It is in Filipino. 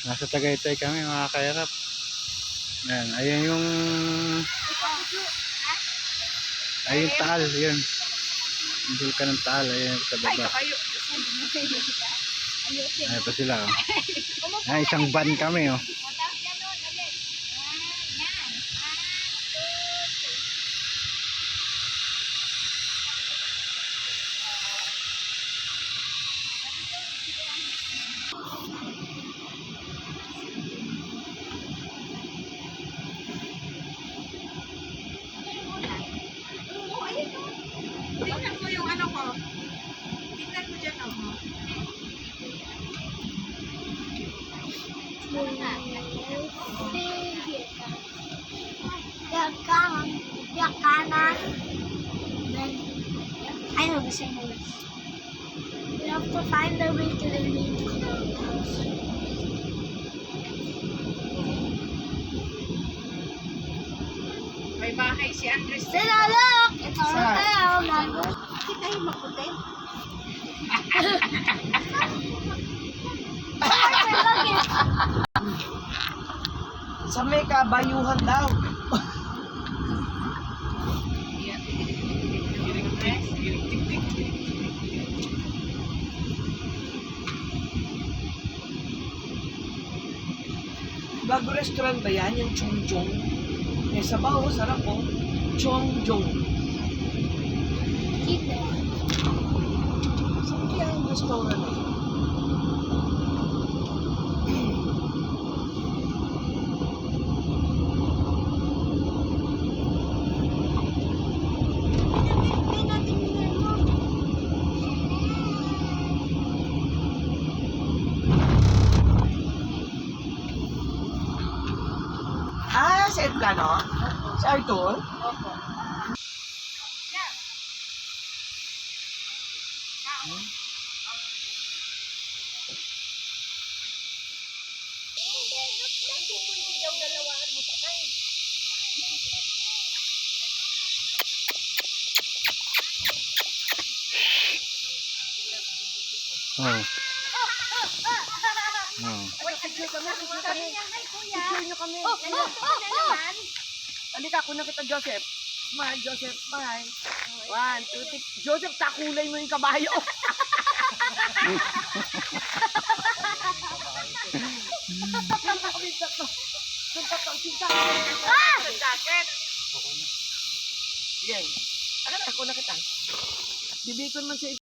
Nasa Tagaytay kami mga kairap. Ayan, ayan yung ayun Taal, yun. Yung bulkan ng Taal, ayan sa baba. Ayan pa sila, oh. Ayan, isang van kami, oh. Tingnan mo yung ano ko. Tingnan mo dyan ako. Your kanan. Then I know the same way. We have to find the way to the main clubhouse. May bahay si Andres. Sino, look! It's a hotel, Mama. Bakit tayo maputin? Sa may kabayuhan daw. Bago restaurant ba yan? Yung Chong Chong? Eh, sabaw, sarap po. Chong Chong. Keep it. Saan kaya yung restaurant eh? Ah, sa Edplano? Sa Arthur? Opo. Oh. Oh. Halika, kuna kita, Joseph. Smile, Joseph, smile. 1, 2, 3. Joseph, takulay mo yung kabayo. Sige. Ako na kita. Bibikon man siya.